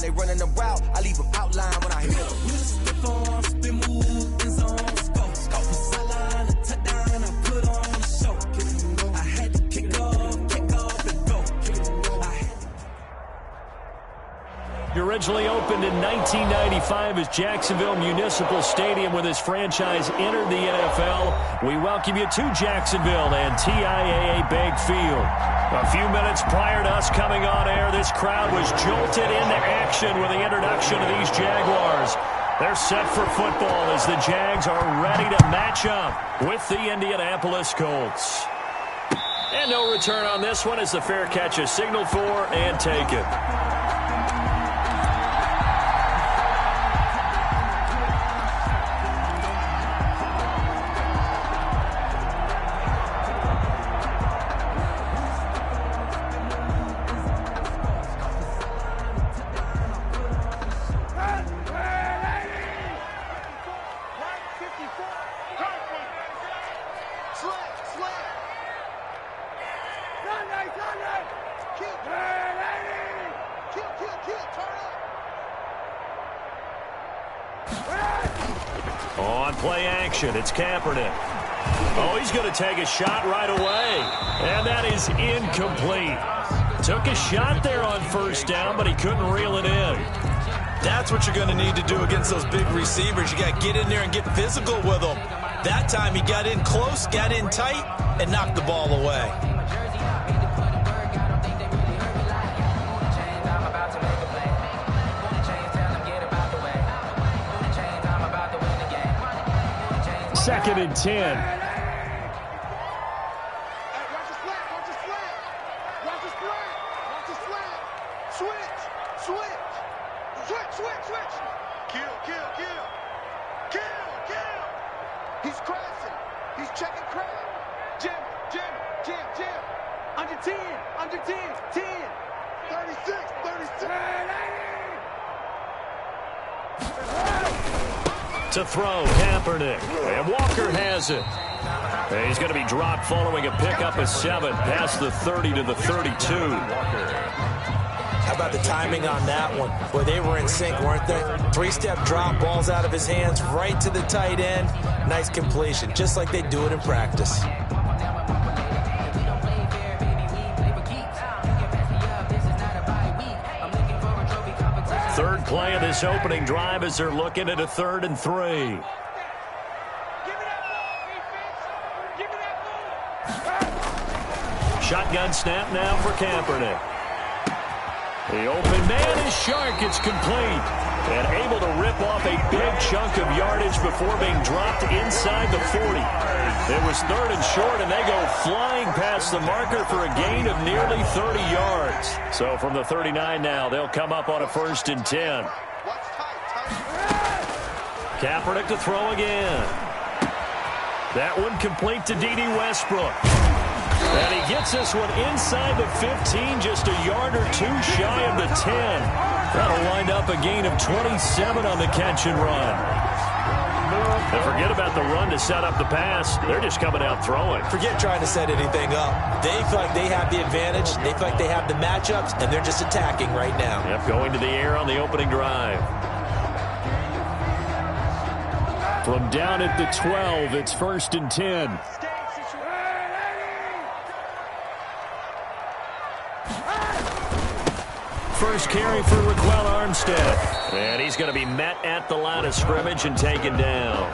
they running the route, I leave them outline when I hit them. Spin move, in zone, scope. From sideline to touchdown, I put on a show. I had to kick off, and go. He originally opened in 1995 as Jacksonville Municipal Stadium when this franchise entered the NFL. We welcome you to Jacksonville and TIAA Bank Field. A few minutes prior to us coming on air, this crowd was jolted into action with the introduction of these Jaguars. They're set for football as the Jags are ready to match up with the Indianapolis Colts. And no return on this one as the fair catch is signaled for and taken. On play action, it's Kaepernick. Oh, he's going to take a shot right away. And that is incomplete. Took a shot there on first down, but he couldn't reel it in. That's what you're going to need to do against those big receivers. You got to get in there and get physical with them. That time he got in close, got in tight, and knocked the ball away. Second and 10. He's crashing. He's checking crowd. Jim. Under 10. 10. 36. To throw, Kaepernick. And Walker has it. And he's going to be dropped following a pickup of 7 past the 30 to the 32. How about the timing on that one? Boy, they were in sync, weren't they? 3-step drop, balls out of his hands, right to the tight end. Nice completion, just like they do it in practice. Third play of this opening drive as they're looking at a 3rd and 3. Shotgun snap now for Kaepernick. The open man is Shark. It's complete. And able to rip off a big chunk of yardage before being dropped inside the 40. It was 3rd and short, and they go flying past the marker for a gain of nearly 30 yards. So from the 39 now, they'll come up on a 1st and 10. Kaepernick to throw again. That one complete to D.D. Westbrook. And he gets this one inside the 15, just a yard or two shy of the 10. That'll wind up a gain of 27 on the catch and run. And forget about the run to set up the pass. They're just coming out throwing. Forget trying to set anything up. They feel like they have the advantage. They feel like they have the matchups, and they're just attacking right now. Yep, going to the air on the opening drive. From down at the 12, it's 1st and 10. First carry for Raquel Armstead. And he's going to be met at the line of scrimmage and taken down.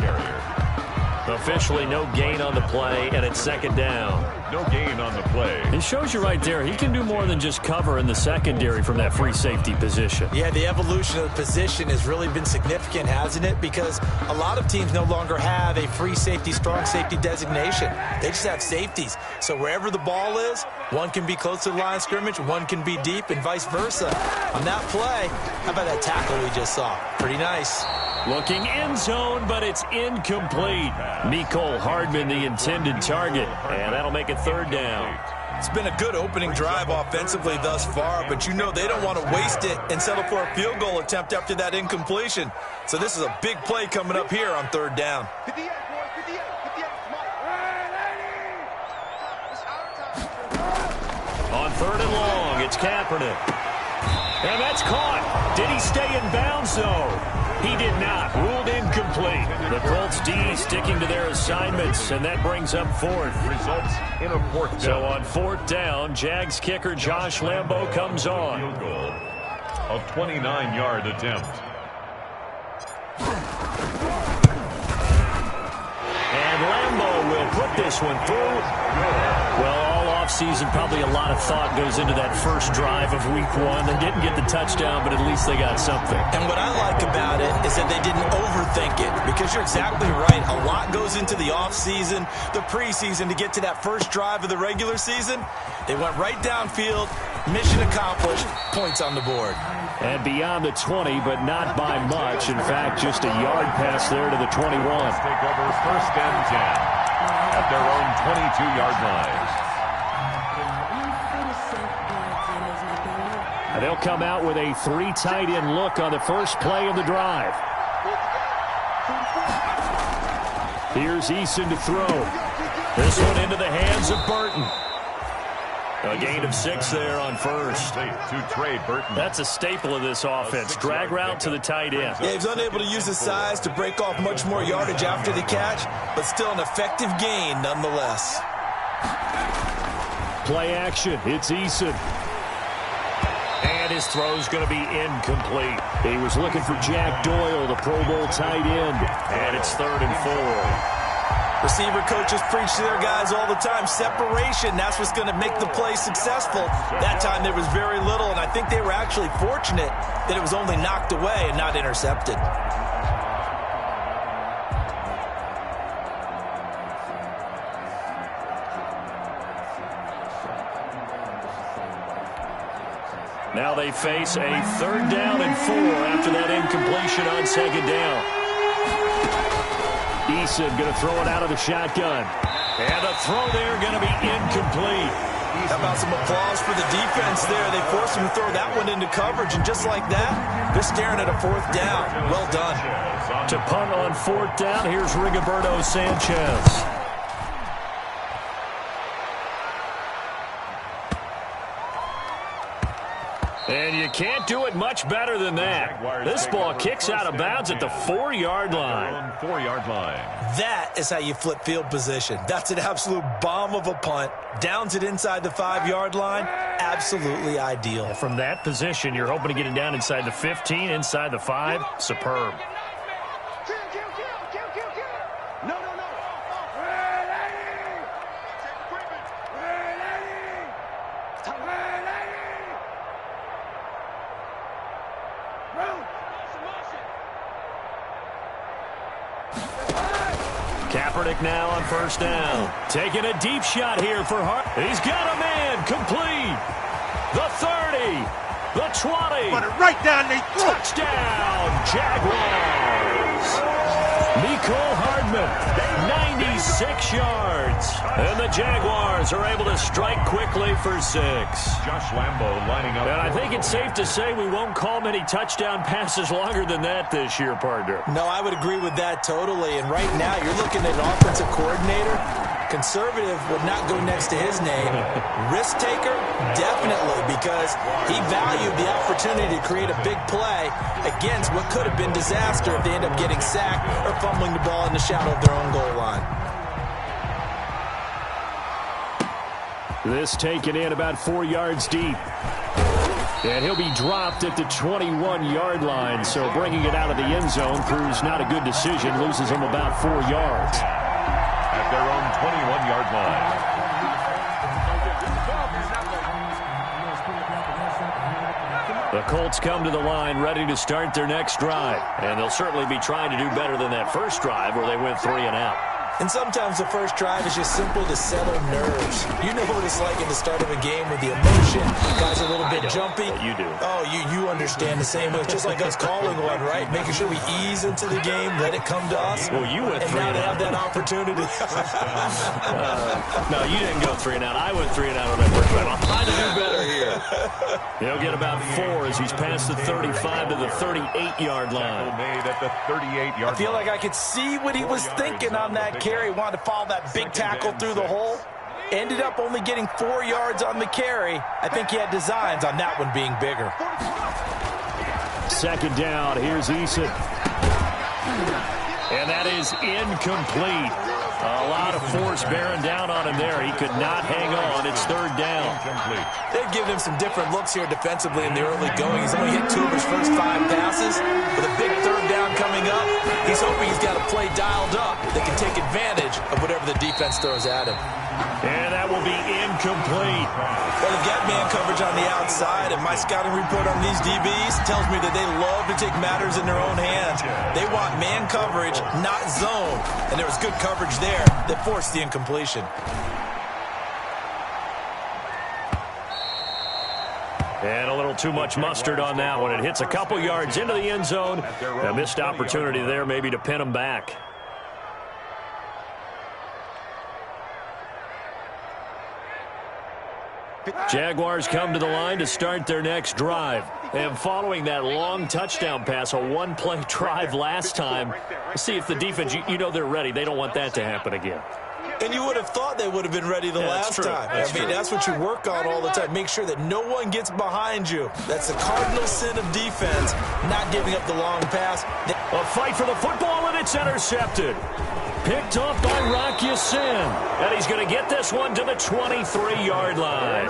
Officially no gain on the play, and it's 2nd down. No gain on the play. It shows you right there, he can do more than just cover in the secondary from that free safety position. Yeah, the evolution of the position has really been significant, hasn't it? Because a lot of teams no longer have a free safety, strong safety designation. They just have safeties. So wherever the ball is, one can be close to the line of scrimmage, one can be deep, and vice versa. On that play, how about that tackle we just saw? Pretty nice. Looking end zone, but it's incomplete. Mecole Hardman, the intended target, and that'll make it 3rd down. It's been a good opening drive offensively thus far, but you know they don't want to waste it and settle for a field goal attempt after that incompletion. So this is a big play coming up here on 3rd down. On 3rd and long, it's Kaepernick. And that's caught. Did he stay in bounds, though? He did not. Ruled incomplete. The Colts D sticking to their assignments, and that brings up fourth. Results in a fourth down. So on fourth down, Jags kicker Josh Lambo comes on. Field goal of 29-yard attempt. And Lambo will put this one through. Well, all offseason, probably a lot of thought goes into that first drive of week one. They didn't get the touchdown, but at least they got something. And what I like about it is that they didn't overthink it, because you're exactly right. A lot goes into the offseason, the preseason, to get to that first drive of the regular season. They went right downfield, mission accomplished, points on the board. And beyond the 20, but not by much. In fact, just a yard pass there to the 21. Let's take over first and 10 at their own 22-yard line. And they'll come out with a 3 tight end look on the first play of the drive. Here's Eason to throw. This one into the hands of Burton. A gain of 6 there on first. To Trey Burton. That's a staple of this offense. Drag route to the tight end. Yeah, he's unable to use his size to break off much more yardage after the catch, but still an effective gain nonetheless. Play action. It's Eason. And his throw's going to be incomplete. He was looking for Jack Doyle, the Pro Bowl tight end. And it's 3rd and 4. Receiver coaches preach to their guys all the time. Separation, that's what's going to make the play successful. That time there was very little, and I think they were actually fortunate that it was only knocked away and not intercepted. Now they face a 3rd down and 4 after that incompletion on 2nd down. Eason going to throw it out of the shotgun. And the throw there going to be incomplete. How about some applause for the defense there? They forced him to throw that one into coverage, and just like that, they're staring at a 4th down. Well done. To punt on 4th down, here's Rigoberto Sanchez. And you can't do it much better than that. This ball kicks out of bounds at the 4-yard line. 4-yard line. That is how you flip field position. That's an absolute bomb of a punt. Downs it inside the 5-yard line. Absolutely ideal. From that position, you're hoping to get it down inside the 15, inside the 5. Superb. Kaepernick now on 1st down. Taking a deep shot here for Hart. He's got a man. Complete. The 30. The 20. Put it right down the Touchdown, Jaguars. Mecole Hardman, 96 yards. And the Jaguars are able to strike quickly for 6. Josh Lambo lining up. And I think it's safe to say we won't call many touchdown passes longer than that this year, partner. No, I would agree with that totally. And right now, you're looking at an offensive coordinator. Conservative would not go next to his name. Risk taker, definitely, because he valued the opportunity to create a big play against what could have been disaster if they end up getting sacked or fumbling the ball in the shadow of their own goal line. This taken in about 4 yards deep. And he'll be dropped at the 21-yard line, so bringing it out of the end zone proves not a good decision, loses him about 4 yards. At their own 21-yard line. The Colts come to the line ready to start their next drive. And they'll certainly be trying to do better than that first drive where they went 3 and out. And sometimes the first drive is just simple to settle nerves. You know what it's like at the start of a game with the emotion. Guys are a little bit jumpy. You do. Oh, you understand the same way. Just like us calling one, right? Making sure we ease into the game, let it come to us. Well, you went 3 and now and they out. have that opportunity. No, you didn't go 3 and out. I went 3 and out on that first drive. I'll try to do better here. He'll get about 4 as he's past the 35 to the 38-yard line. Made at the 38-yard line. I feel like I could see what he was thinking on that carry. Wanted to follow that big tackle through the hole. Ended up only getting 4 yards on the carry. I think he had designs on that one being bigger. Second down. Here's Eason. And that is incomplete. A lot of force bearing down on him there. He could not hang on. It's third down. They've given him some different looks here defensively in the early going. He's only hit 2 of his first 5 passes. With a big third down coming up, he's hoping he's got a play dialed up that can take advantage of whatever the defense throws at him. And that will be incomplete. Well, they've got man coverage on the outside, and my scouting report on these DBs tells me that they love to take matters in their own hands. They want man coverage, not zone. And there was good coverage there that forced the incompletion. And a little too much mustard on that one. It hits a couple yards into the end zone. A missed opportunity there maybe to pin him back. Jaguars come to the line to start their next drive. And following that long touchdown pass, a one-play drive last time, let's see if the defense, you know they're ready. They don't want that to happen again. And you would have thought they would have been ready the last time. That's what you work on all the time. Make sure that no one gets behind you. That's the cardinal sin of defense, not giving up the long pass. A fight for the football, and it's intercepted. Picked up by Rocky Sin. And he's going to get this one to the 23-yard line.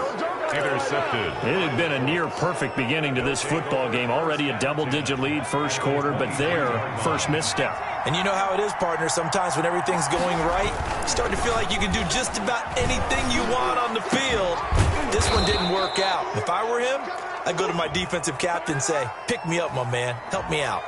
Intercepted. It had been a near-perfect beginning to this football game. Already a double-digit lead first quarter, but their first misstep. And you know how it is, partner. Sometimes when everything's going right, you start to feel like you can do just about anything you want on the field. This one didn't work out. If I were him, I'd go to my defensive captain and say, pick me up, my man. Help me out.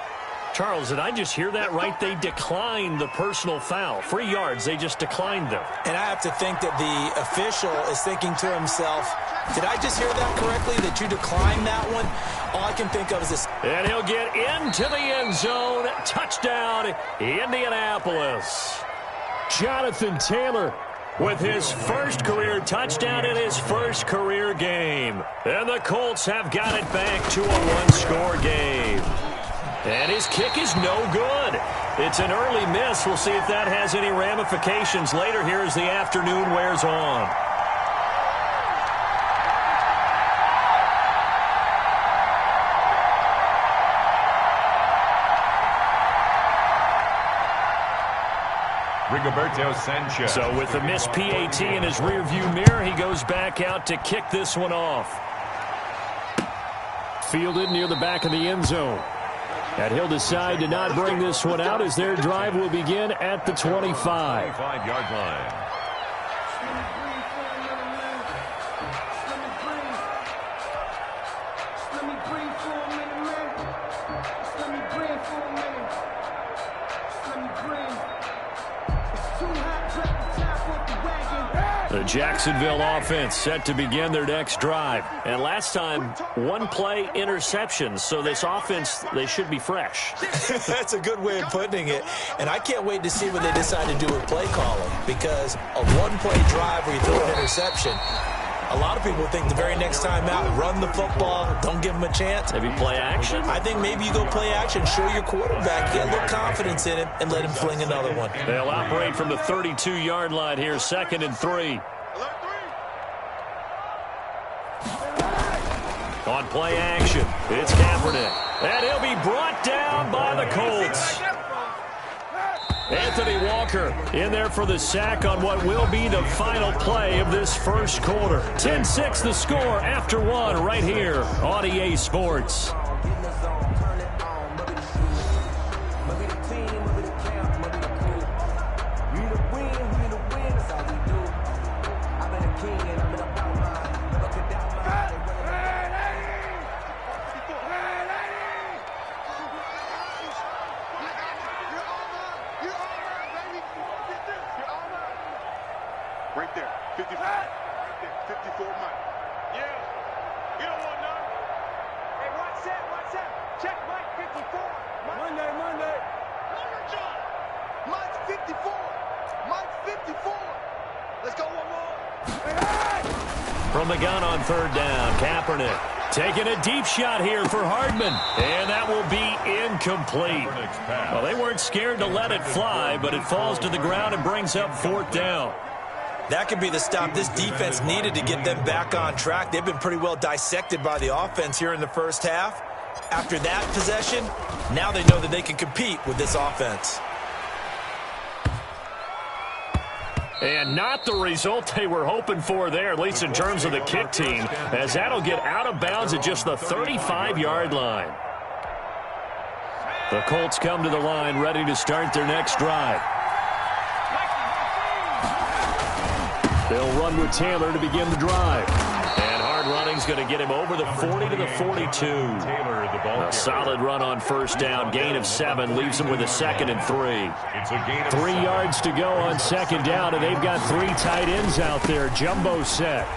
Charles, did I just hear that right? They declined the personal foul. 3 yards, they just declined them. And I have to think that the official is thinking to himself, did I just hear that correctly, that you declined that one? All I can think of is this. And he'll get into the end zone. Touchdown, Indianapolis. Jonathan Taylor with his first career touchdown in his first career game. And the Colts have got it back to a one-score game. And his kick is no good. It's an early miss. We'll see if that has any ramifications later here as the afternoon wears on. Rigoberto Sanchez. So with the missed PAT in his rearview mirror, he goes back out to kick this one off. Fielded near the back of the end zone. And he'll decide to not bring this one out as their drive will begin at the 25. 25-yard line. The Jacksonville offense set to begin their next drive. And last time, one-play interception. So this offense, they should be fresh. That's a good way of putting it. And I can't wait to see what they decide to do with play calling. Because a one-play drive where you throw an interception, a lot of people think the very next time out, run the football, don't give them a chance. Maybe play action? I think maybe you go play action, show your quarterback, get a little confidence in him, and let him fling another one. They'll operate from the 32-yard line here, 2nd and 3. On play action, it's Kaepernick. And he'll be brought down by the Colts. Anthony Walker in there for the sack on what will be the final play of this first quarter. 10-6 the score after one right here on EA Sports. Right there, 54. Right there, 54 Mike. Yeah, you don't want none. Hey, watch that. Check Mike, 54. Monday. Number John. Mike's 54. Mike's 54. Let's go one more. From the gun on third down, Kaepernick taking a deep shot here for Hardman. And that will be incomplete. Well, they weren't scared to let it fly, but it falls to the ground and brings up fourth down. That could be the stop this defense needed to get them back on track. They've been pretty well dissected by the offense here in the first half. After that possession, now they know that they can compete with this offense. And not the result they were hoping for there, at least in terms of the kick team, as that'll get out of bounds at just the 35-yard line. The Colts come to the line ready to start their next drive. They'll run with Taylor to begin the drive. And hard running's going to get him over the 40 to the 42. A solid run on first down. Gain of 7 leaves him with a 2nd and 3. 3 yards to go on second down, and they've got 3 tight ends out there. Jumbo set.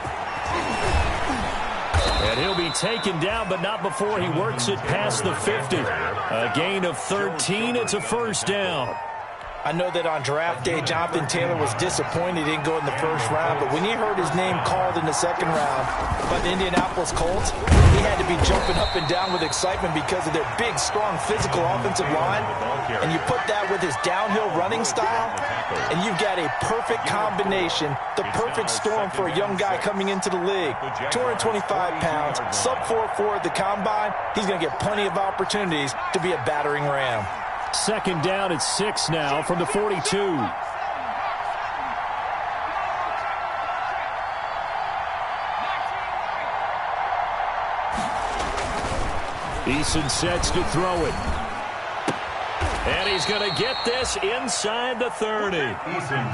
And he'll be taken down, but not before he works it past the 50. A gain of 13. It's a first down. I know that on draft day, Jonathan Taylor was disappointed he didn't go in the first round, but when he heard his name called in the second round by the Indianapolis Colts, he had to be jumping up and down with excitement because of their big, strong, physical offensive line. And you put that with his downhill running style, and you've got a perfect combination, the perfect storm for a young guy coming into the league. 225 pounds, sub 4.4 at the combine. He's going to get plenty of opportunities to be a battering ram. Second down at 6 now from the 42. Eason sets to throw it. And he's going to get this inside the 30.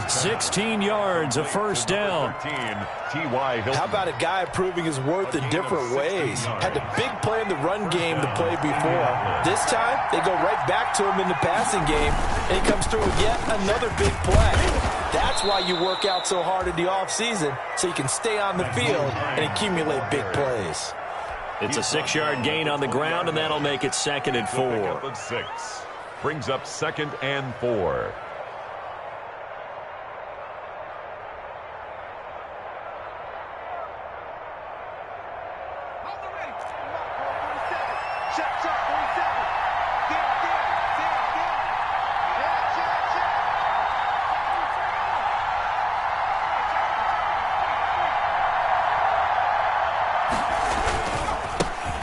16 yards, a first down. How about a guy proving his worth in different ways? Had the big play in the run game to play before. This time, they go right back to him in the passing game, and he comes through with yet another big play. That's why you work out so hard in the offseason, so you can stay on the field and accumulate big plays. It's a 6-yard gain on the ground, and that'll make it 2nd and 4. Brings up 2nd and 4.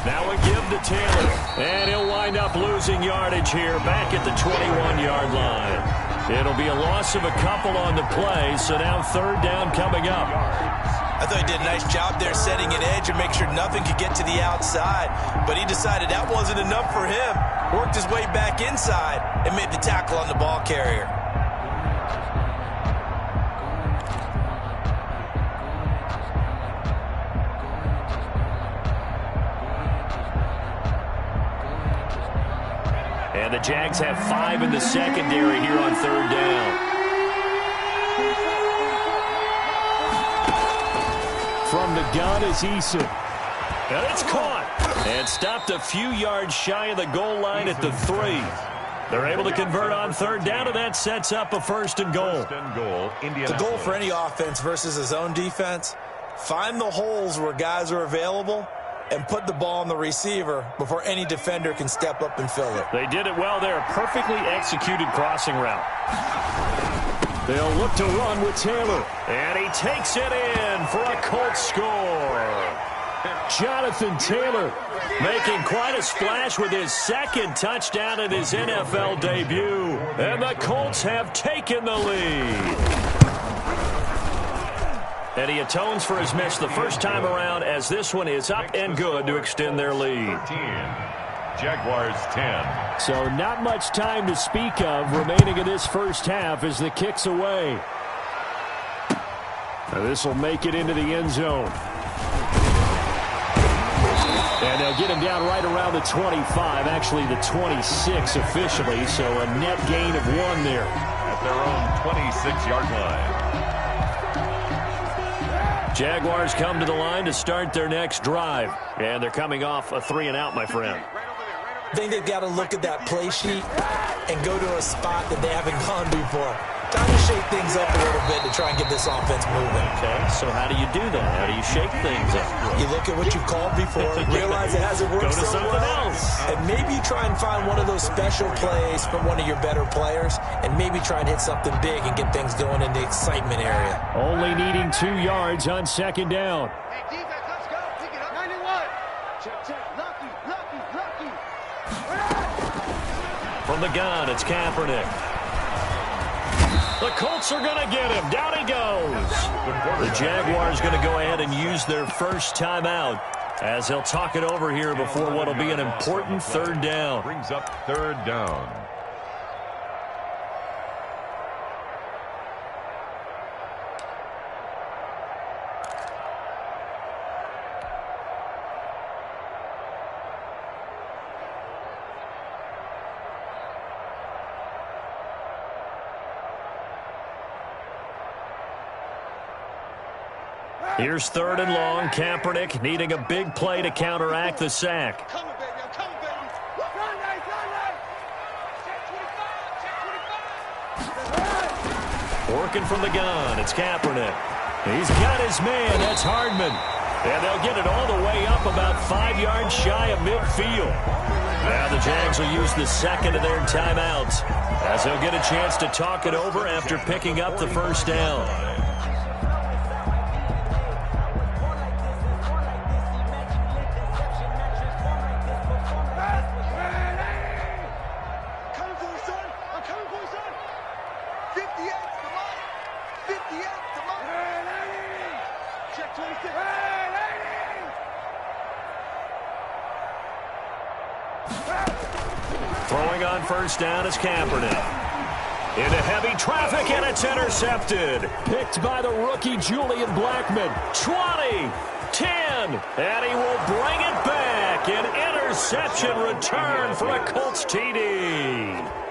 Now a give to Taylor, and he'll wind up losing yardage here back at the 21-yard line. It'll be a loss of a couple on the play, so now 3rd down coming up. I thought he did a nice job there setting an edge and make sure nothing could get to the outside, but he decided that wasn't enough for him. Worked his way back inside and made the tackle on the ball carrier. And the Jags have 5 in the secondary here on 3rd down. From the gun is Eason. And it's caught. And stopped a few yards shy of the goal line at the 3. They're able to convert on 3rd down, and that sets up a 1st and goal. The goal for any offense versus his own defense, find the holes where guys are available and put the ball on the receiver before any defender can step up and fill it. They did it well there. A perfectly executed crossing route. They'll look to run with Taylor. And he takes it in for a Colts score. Jonathan Taylor making quite a splash with his 2nd touchdown in his NFL debut. And the Colts have taken the lead. And he atones for his miss the first time around, as this one is up and good to extend their lead. 13. Jaguars 10. So not much time to speak of remaining in this first half as the kick's away. This will make it into the end zone. And they'll get him down right around the 25, actually the 26 officially, so a net gain of 1 there. At their own 26-yard line. Jaguars come to the line to start their next drive. And they're coming off a 3-and-out, my friend. I think they've got to look at that play sheet and go to a spot that they haven't gone before. Time to shake things up a little bit to try and get this offense moving. Okay, so how do you do that? How do you shake things up? You look at what you called before, realize it hasn't worked so well, and maybe try and find one of those special plays from one of your better players, and maybe try and hit something big and get things going in the excitement area. Only needing 2 yards on 2nd down. Hey, defense, let's go. Pick it up. 91. Check, check. Lucky, lucky, lucky. From the gun, it's Kaepernick. The Colts are going to get him. Down he goes. The Jaguars going to go ahead and use their first timeout as they'll talk it over here before what will be an important third down. Brings up third down. Here's third and long. Kaepernick needing a big play to counteract the sack. Coming, baby. I'm coming, baby. Sunday. Check 25. Working from the gun, it's Kaepernick. He's got his man, that's Hardman. And they'll get it all the way up about 5 yards shy of midfield. Now the Jags will use the second of their timeouts as they'll get a chance to talk it over after picking up the first down. Throwing on first down is Kaepernick. Into heavy traffic, and it's intercepted. Picked by the rookie Julian Blackmon. 20, 10, and he will bring it back. An interception return for a Colts TD.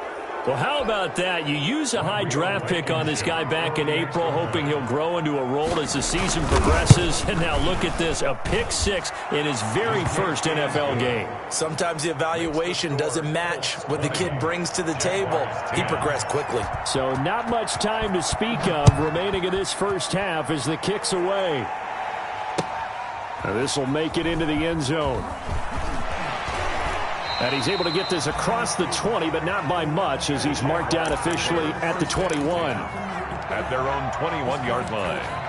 Well, how about that? You use a high draft pick on this guy back in April, hoping he'll grow into a role as the season progresses. And now look at this, a pick six in his very first NFL game. Sometimes the evaluation doesn't match what the kid brings to the table. He progressed quickly. So not much time to speak of remaining in this first half as the kick's away. Now this will make it into the end zone. And he's able to get this across the 20, but not by much, as he's marked down officially at the 21. At their own 21-yard line.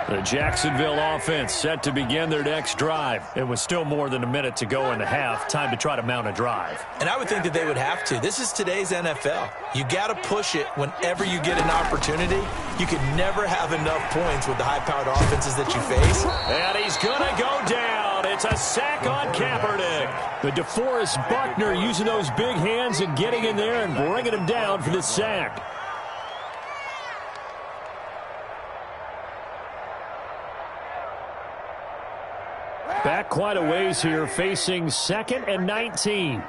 The Jacksonville offense set to begin their next drive. It was still more than a minute to go in the half. Time to try to mount a drive. And I would think that they would have to. This is today's NFL. You got to push it whenever you get an opportunity. You can never have enough points with the high-powered offenses that you face. And he's going to go down. It's a sack on Kaepernick. The DeForest Buckner using those big hands and getting in there and bringing him down for the sack. Back quite a ways here, facing 2nd and 19.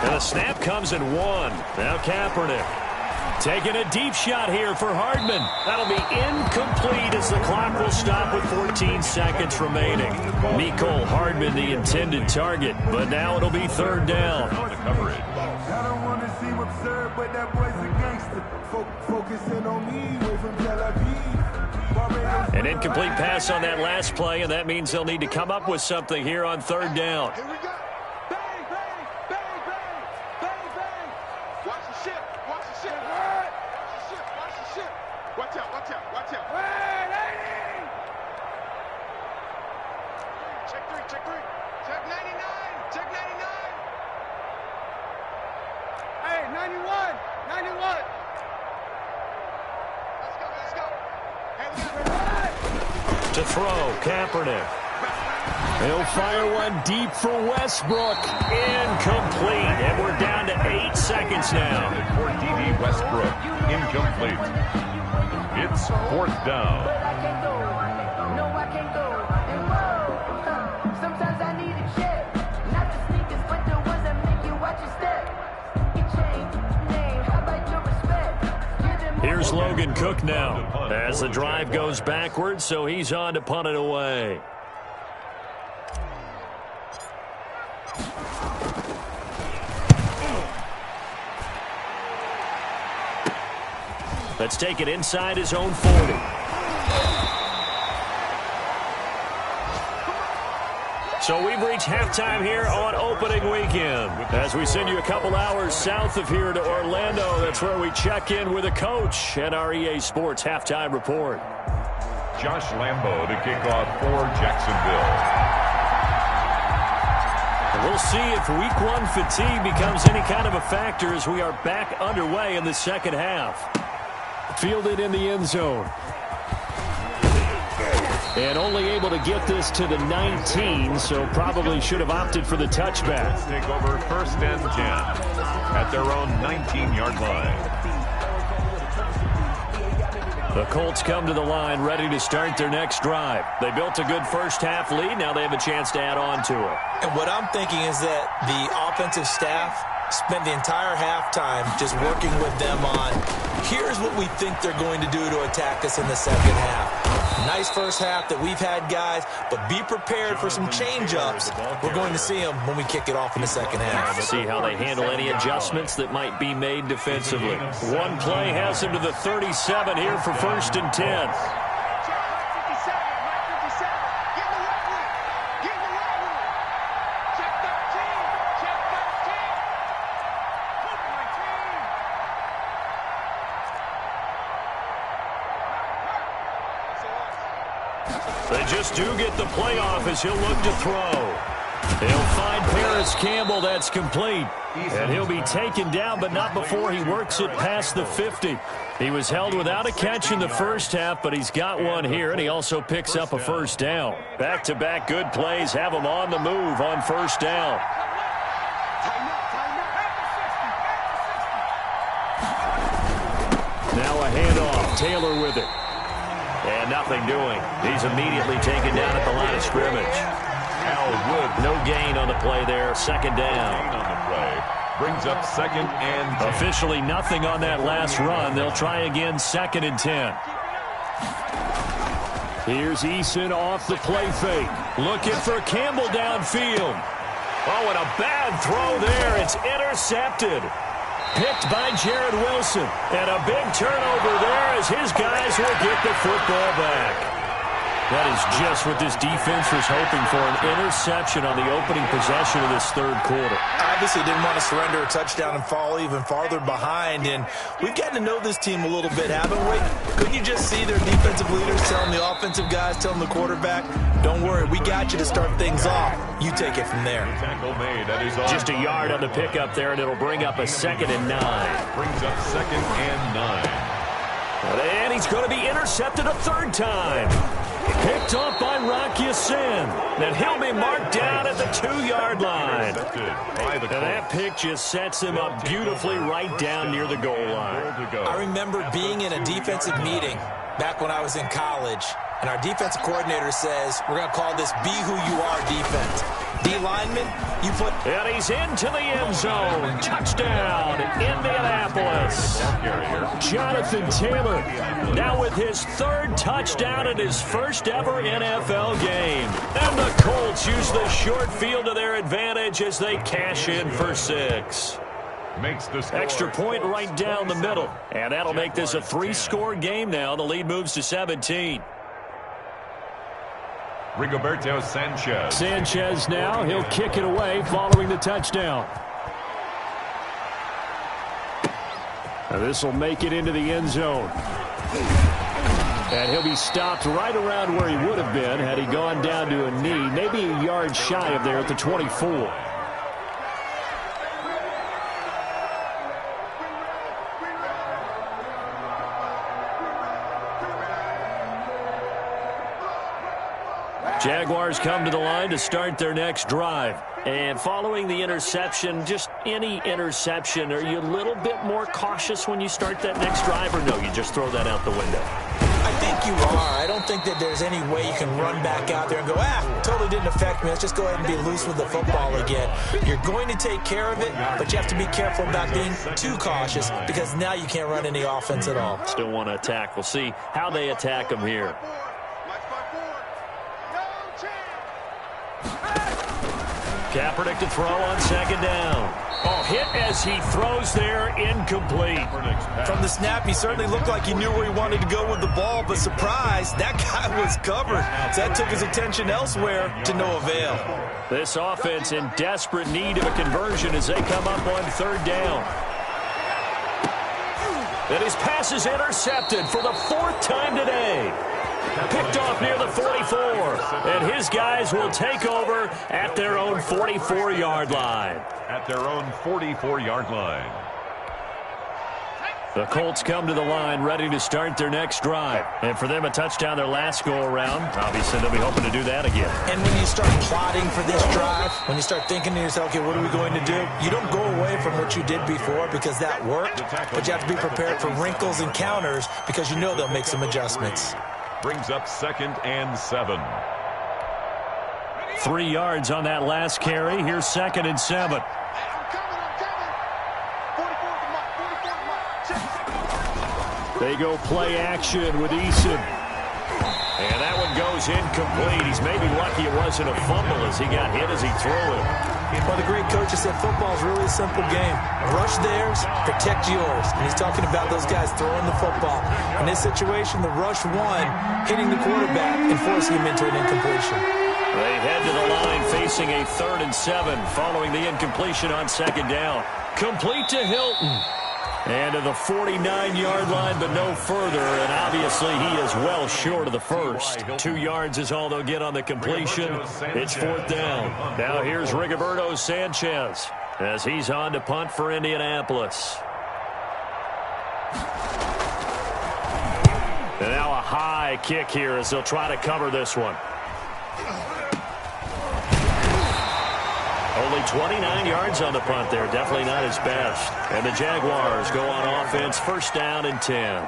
And the snap comes at 1. Now Kaepernick taking a deep shot here for Hardman. That'll be incomplete as the clock will stop with 14 seconds remaining. Mecole Hardman the intended target, but now it'll be third down. The coverage. I don't want to seem absurd, but that boy's a gangster. Focusing on me, away from Tel Aviv. An incomplete pass on that last play, and that means they'll need to come up with something here on third down. Here we go. Bang, bang, bang, bang, bang, bang. Watch the ship. Watch the ship. Watch the ship. Watch the ship. Watch out. Watch out. Watch out. Check 3. Check 3. Check 99. Check 99. Hey, 91. 91. Let's go. Let's go. Hey, we got To throw, Kaepernick. He'll fire one deep for Westbrook. Incomplete. And we're down to 8 seconds now. For D.D. Westbrook. Incomplete. It's fourth down. Here's Logan Cook now as the drive goes backwards, so he's on to punt it away. Let's take it inside his own 40. So we've reached halftime here on opening weekend. As we send you a couple hours south of here to Orlando, that's where we check in with a coach at our EA Sports Halftime Report. Josh Lambo to kick off for Jacksonville. We'll see if week one fatigue becomes any kind of a factor as we are back underway in the second half. Fielded in the end zone. And only able to get this to the 19, so probably should have opted for the touchback. Let's take over 1st and 10 at their own 19-yard line. The Colts come to the line ready to start their next drive. They built a good first-half lead. Now they have a chance to add on to it. And what I'm thinking is that the offensive staff spent the entire halftime just working with them on, here's what we think they're going to do to attack us in the second half. Nice first half that we've had, guys, but be prepared for some change-ups. We're going to see them when we kick it off in the second half. See how they handle any adjustments that might be made defensively. One play has them to the 37 here for 1st and 10. They just do get the play off as he'll look to throw. They'll find Paris Campbell. That's complete. And he'll be taken down, but not before he works it past the 50. He was held without a catch in the first half, but he's got one here, and he also picks up a first down. Back-to-back good plays have him on the move on first down. Now a handoff. Taylor with it. And nothing doing. He's immediately taken down at the line of scrimmage. Al Wood. No gain on the play there. Second down. Gain on the play. Brings up 2nd and 10. Officially nothing on that last run. They'll try again 2nd and 10. Here's Eason off the play fake. Looking for Campbell downfield. Oh, and a bad throw there. It's intercepted. Picked by Jared Wilson. And a big turnover there as his guys will get the football back. That is just what this defense was hoping for, an interception on the opening possession of this third quarter. Obviously didn't want to surrender a touchdown and fall even farther behind, and we've gotten to know this team a little bit, haven't we? Couldn't you just see their defensive leaders telling the offensive guys, telling the quarterback, don't worry, we got you to start things off. You take it from there. Tackle made. That is just a yard on the pickup there, and it'll bring up a 2nd and 9. Brings up 2nd and 9. And he's going to be intercepted a third time. Picked off by Rocky Sin. And he'll be marked down at the 2-yard line. And that pick just sets him up beautifully right down near the goal line. I remember being in a defensive meeting back when I was in college, and our defensive coordinator says, we're going to call this Be Who You Are defense. D-lineman, you put... And he's into the end zone. Touchdown, Indianapolis. Jonathan Taylor now with his 3rd touchdown in his first ever NFL game. And the Colts use the short field to their advantage as they cash in for 6. Makes the score. Extra point right down the middle. And that'll make this a 3-score game now. The lead moves to 17. Rigoberto Sanchez. Sanchez now. He'll kick it away following the touchdown. Now this will make it into the end zone. And he'll be stopped right around where he would have been had he gone down to a knee. Maybe a yard shy of there at the 24. Jaguars come to the line to start their next drive. And following the interception, just any interception, are you a little bit more cautious when you start that next drive, or no, you just throw that out the window? I think you are. I don't think that there's any way you can run back out there and go, totally didn't affect me. Let's just go ahead and be loose with the football again. You're going to take care of it, but you have to be careful about being too cautious because now you can't run any offense at all. Still want to attack. We'll see how they attack them here. Kaepernick to throw on second down. Oh, hit as he throws there, incomplete. From the snap, he certainly looked like he knew where he wanted to go with the ball, but surprise, that guy was covered. So that took his attention elsewhere to no avail. This offense in desperate need of a conversion as they come up on third down. And his pass is intercepted for the fourth time today. Picked off near the 44. And his guys will take over at their own 44-yard line. At their own 44-yard line. The Colts come to the line ready to start their next drive. And for them, a touchdown their last go-around. Obviously, they'll be hoping to do that again. And when you start plotting for this drive, when you start thinking to yourself, okay, what are we going to do? You don't go away from what you did before because that worked, but you have to be prepared for wrinkles and counters because you know they'll make some adjustments. Brings up 2nd and 7. 3 yards on that last carry. Here's 2nd and 7. They go play action with Eason. And that one goes incomplete. He's maybe lucky it wasn't a fumble as he got hit as he threw it. Well, the great coach has said football is really a simple game. Rush theirs, protect yours. And he's talking about those guys throwing the football. In this situation, the rush won, hitting the quarterback and forcing him into an incompletion. They head to the line facing a 3rd and 7 following the incompletion on second down. Complete to Hilton. And to the 49-yard line, but no further. And obviously, he is well short of the first. 2 yards is all they'll get on the completion. It's 4th down. Now here's Rigoberto Sanchez as he's on to punt for Indianapolis. And now a high kick here as they'll try to cover this one. Only 29 yards on the punt there. Definitely not his best. And the Jaguars go on offense, 1st down and 10.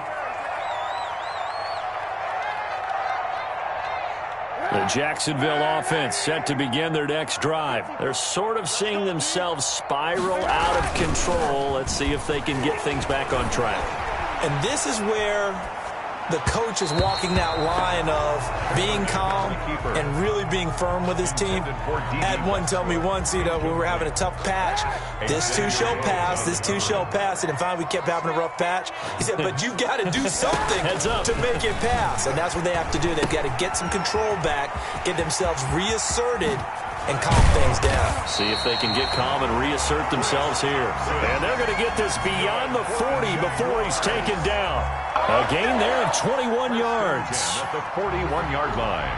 The Jacksonville offense set to begin their next drive. They're sort of seeing themselves spiral out of control. Let's see if they can get things back on track. And this is where the coach is walking that line of being calm and really being firm with his team. Had one tell me once, we were having a tough patch. This too shall pass. This too shall pass. And finally, we kept having a rough patch. He said, but you've got to do something to make it pass. And that's what they have to do. They've got to get some control back, get themselves reasserted, and calm things down. See if they can get calm and reassert themselves here. And they're going to get this beyond the 40 before he's taken down. A gain there of 21 yards. At the 41-yard line.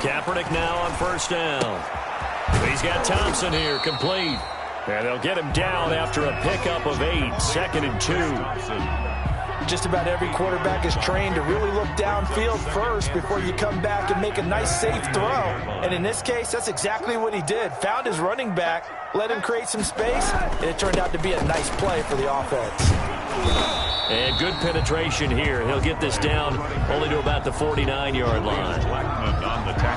Kaepernick now on 1st down. He's got Thompson here, complete. And they'll get him down after a pickup of 8, 2nd and 2. Just about every quarterback is trained to really look downfield first before you come back and make a nice, safe throw. And in this case, that's exactly what he did. Found his running back, let him create some space, and it turned out to be a nice play for the offense. And good penetration here. He'll get this down only to about the 49-yard line.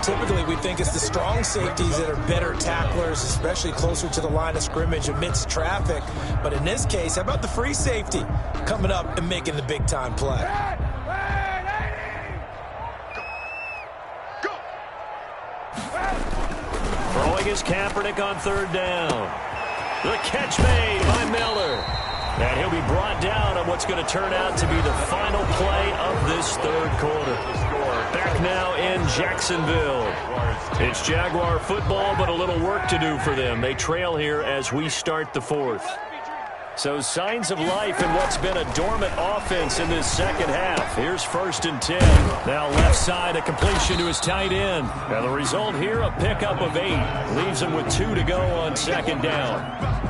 Typically, we think it's the strong safeties that are better tacklers, especially closer to the line of scrimmage amidst traffic. But in this case, how about the free safety coming up and making the big-time play? Throwing is Kaepernick on 3rd down. The catch made by Miller. And he'll be brought down on what's going to turn out to be the final play of this 3rd quarter. Back now in Jacksonville. It's Jaguar football, but a little work to do for them. They trail here as we start the 4th. So signs of life in what's been a dormant offense in this second half. Here's 1st and 10. Now left side, a completion to his tight end. Now the result here, a pickup of 8. Leaves him with 2 to go on 2nd down.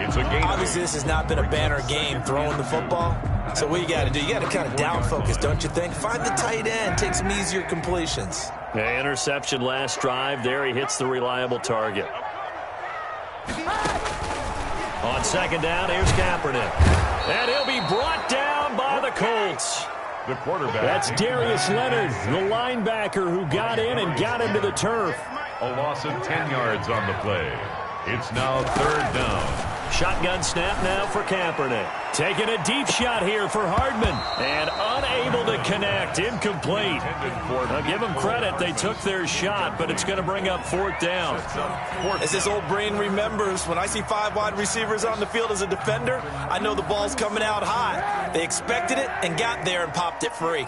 Obviously, this has not been a banner game throwing the football. So what you got to do, you got to kind of down focus, don't you think? Find the tight end, take some easier completions. Yeah, interception last drive. There he hits the reliable target. On 2nd down, here's Kaepernick. And he'll be brought down by the Colts. The quarterback. That's Darius Leonard, the linebacker who got in and got him to the turf. A loss of 10 yards on the play. It's now 3rd down. Shotgun snap now for Kaepernick. Taking a deep shot here for Hardman. And unable to connect. Incomplete. Now give them credit. They took their shot, but it's going to bring up 4th down. As this old brain remembers, when I see 5 wide receivers on the field as a defender, I know the ball's coming out high. They expected it and got there and popped it free.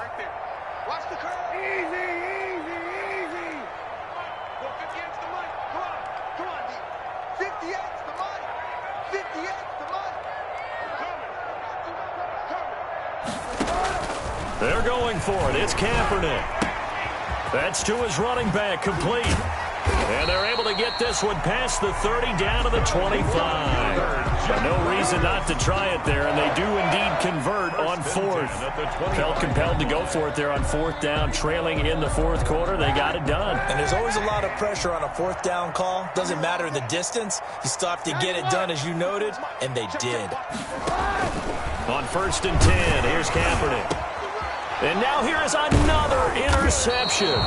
Watch the curve. Easy. Go 58's the money. Come on, D. 58's the money. 58's the money. They're going for it. It's Kaepernick. That's to his running back, complete. And they're able to get this one past the 30 down to the 25. No reason not to try it there, and they do indeed convert on 4th. Felt compelled to go for it there on 4th down, trailing in the 4th quarter. They got it done. And there's always a lot of pressure on a 4th down call. Doesn't matter the distance. You still have to get it done, as you noted, and they did. On 1st and 10, here's Kaepernick. And now here is another interception.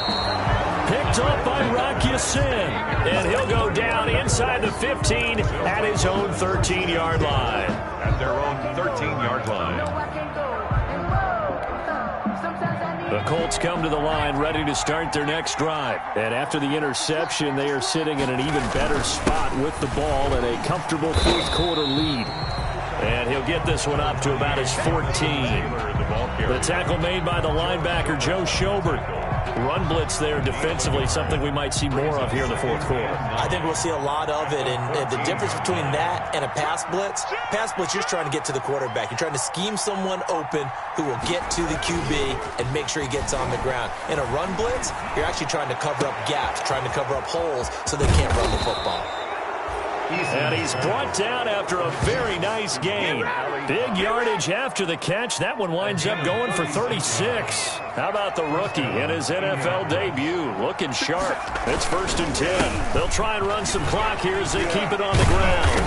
Picked up by Rock Ya-Sin. And he'll go down inside the 15 at his own 13-yard line. At their own 13-yard line. The Colts come to the line ready to start their next drive. And after the interception, they are sitting in an even better spot with the ball and a comfortable 4th quarter lead. And he'll get this one up to about his 14. The tackle made by the linebacker, Joe Schobert. Run blitz there defensively, something we might see more of here in the 4th quarter. I think we'll see a lot of it, and the difference between that and a pass blitz, you're just trying to get to the quarterback. You're trying to scheme someone open who will get to the QB and make sure he gets on the ground. In a run blitz, you're actually trying to cover up gaps, trying to cover up holes so they can't run the football. And he's brought down after a very nice gain. Big yardage after the catch. That one winds up going for 36. How about the rookie in his NFL debut? Looking sharp. It's 1st and 10. They'll try and run some clock here as they keep it on the ground.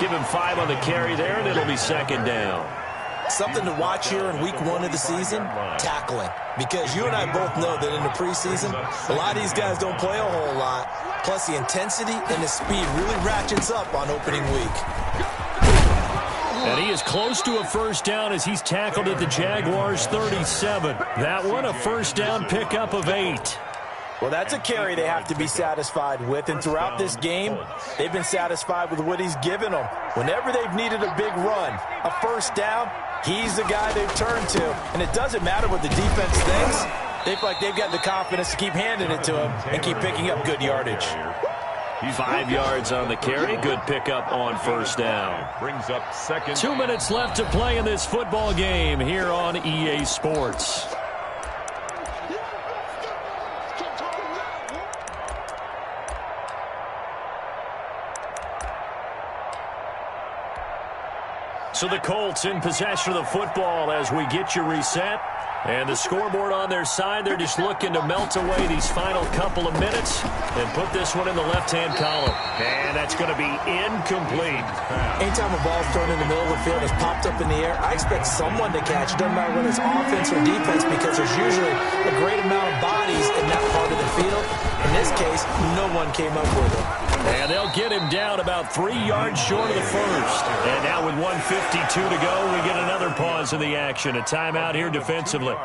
Give him 5 on the carry there, and it'll be 2nd down. Something to watch here in week 1 of the season, tackling. Because you and I both know that in the preseason, a lot of these guys don't play a whole lot. Plus, the intensity and the speed really ratchets up on opening week. And he is close to a 1st down as he's tackled at the Jaguars' 37. That one, a 1st down pickup of 8. Well, that's a carry they have to be satisfied with, and throughout this game, they've been satisfied with what he's given them. Whenever they've needed a big run, a 1st down, he's the guy they've turned to, and it doesn't matter what the defense thinks. They feel like they've got the confidence to keep handing it to him and keep picking up good yardage. 5 yards on the carry. Good pickup on 1st down. Brings up 2nd. 2 minutes left to play in this football game here on EA Sports. So the Colts in possession of the football as we get you reset. And the scoreboard on their side, they're just looking to melt away these final couple of minutes and put this one in the left-hand column. And that's going to be incomplete. Anytime a ball's thrown in the middle of the field, it's popped up in the air, I expect someone to catch it. Doesn't matter whether it's offense or defense, because there's usually a great amount of bodies in that part of the field. In this case, no one came up with it. And they'll get him down about 3 yards short of the 1st. And now with 1:52 to go, we get another pause in the action. A timeout here defensively.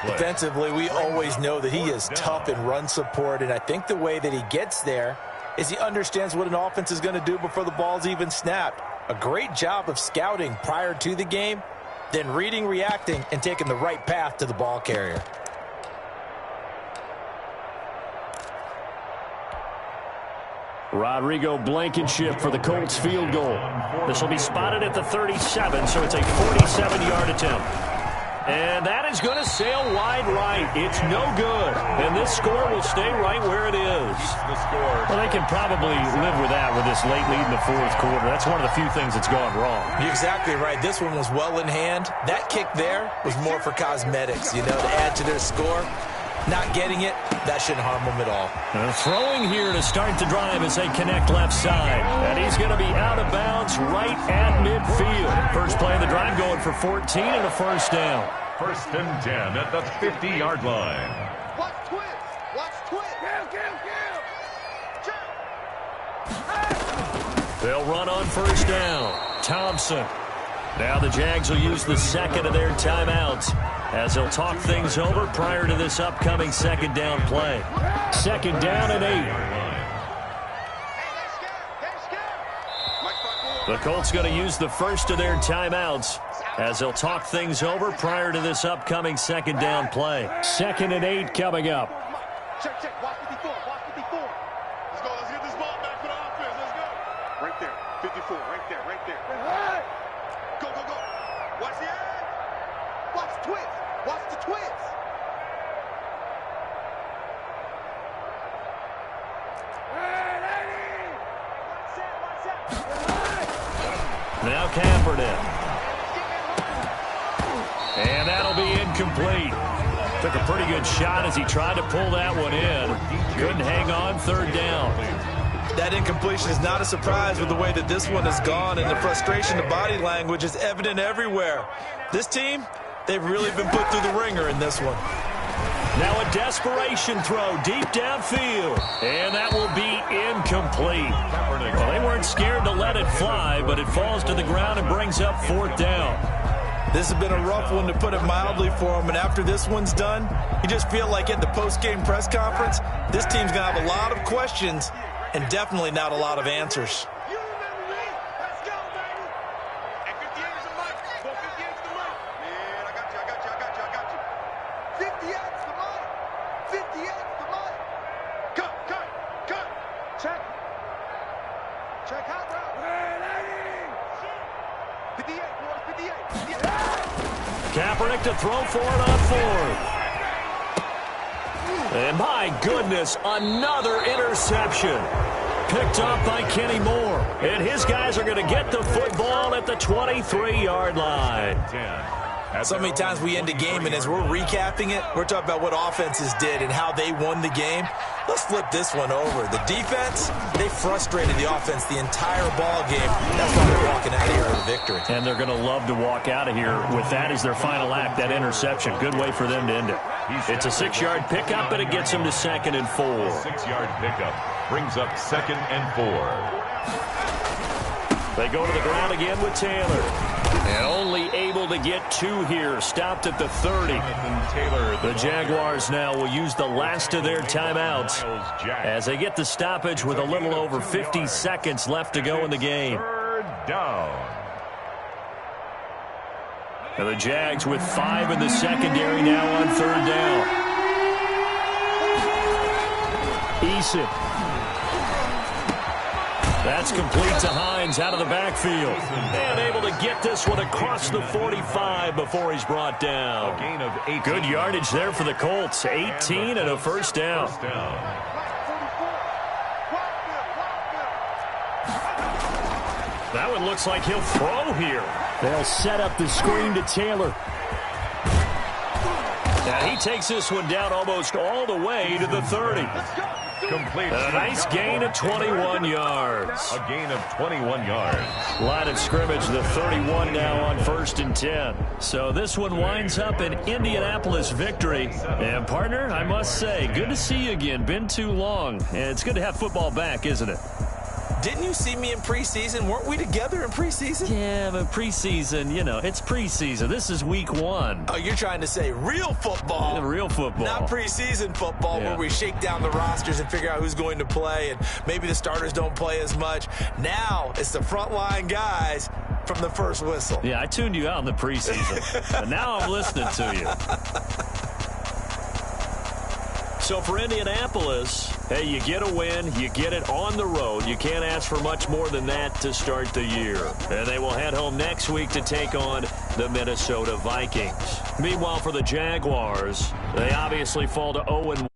Defensively, we always know that he is tough in run support, and I think the way that he gets there is he understands what an offense is going to do before the ball's even snapped. A great job of scouting prior to the game, then reading, reacting, and taking the right path to the ball carrier. Rodrigo Blankenship for the Colts field goal. This will be spotted at the 37, so it's a 47-yard attempt. And that is going to sail wide right. It's no good. And this score will stay right where it is. Well, they can probably live with that with this late lead in the 4th quarter. That's one of the few things that's gone wrong. You're exactly right. This one was well in hand. That kick there was more for cosmetics, you know, to add to their score. Not getting it, that shouldn't harm them at all. Throwing here to start the drive as they connect left side. And he's going to be out of bounds right at midfield. First play of the drive going for 14 and a 1st down. 1st and 10 at the 50-yard line. Watch twist. Watch twist. Kill. They'll run on first down. Thompson. Now the Jags will use the second of their timeouts as they'll talk things over prior to this upcoming second down play. Second down and 8. The Colts going to use the first of their timeouts as they'll talk things over prior to this upcoming second down play. Second and 8 coming up. Check. Watch 54. Watch 54. Let's go. Let's get this ball back for the offense. Let's go. Right there. 54. Right there. Go. Watch the edge. Watch the twist. Watch the twist. Now Kaepernick. And that'll be incomplete. Took a pretty good shot as he tried to pull that one in. Couldn't hang on, third down. That incompletion is not a surprise with the way that this one has gone, and the frustration, the body language is evident everywhere. This team, they've really been put through the ringer in this one. Now a desperation throw deep downfield, and that will be incomplete. Well, they weren't scared to let it fly, but it falls to the ground and brings up fourth down. This has been a rough one, to put it mildly, for him, and after this one's done, you just feel like at the post-game press conference, this team's going to have a lot of questions and definitely not a lot of answers. You remember me? Let's go, baby. And 58 is the mic. Go 58 is the mic. Man, I got you. 58 is the mic. 58 is the mic. Cut. Check out, bro. 58, boys, 58. Kaepernick to throw for it on fourth. And my goodness, another interception. Picked up by Kenny Moore. And his guys are going to get the football at the 23-yard line. So many times we end a game, and as we're recapping it, we're talking about what offenses did and how they won the game. Let's flip this one over. The defense, they frustrated the offense the entire ball game. That's why they're walking out of here with a victory. And they're going to love to walk out of here with that as their final act, that interception. Good way for them to end it. It's a 6-yard pickup, and it gets them to 2nd and 4. 6-yard pickup brings up 2nd and 4. They go to the ground again with Taylor. And only able to get 2 here. Stopped at the 30. The Jaguars now will use the last of their timeouts as they get the stoppage with a little over 50 seconds left to go in the game. Third down. And the Jags with 5 in the secondary now on third down. Eason. That's complete to Hines out of the backfield. And able to get this one across the 45 before he's brought down. A gain of 8. Good yardage there for the Colts. 18 and a first down. That one looks like he'll throw here. They'll set up the screen to Taylor. And he takes this one down almost all the way to the 30. Complete. A nice gain of 21 yards. A gain of 21 yards. Line of scrimmage, the 31 now on 1st and 10. So this one winds up an Indianapolis victory. And, partner, I must say, good to see you again. Been too long. And it's good to have football back, isn't it? Didn't you see me in preseason? Weren't we together in preseason? Yeah, but preseason, you know, it's preseason. This is week 1. Oh, you're trying to say real football. Yeah, real football. Not preseason football, where we shake down the rosters and figure out who's going to play, and maybe the starters don't play as much. Now it's the frontline guys from the first whistle. Yeah, I tuned you out in the preseason. But now I'm listening to you. So for Indianapolis, hey, you get a win, you get it on the road. You can't ask for much more than that to start the year. And they will head home next week to take on the Minnesota Vikings. Meanwhile, for the Jaguars, they obviously fall to 0-1.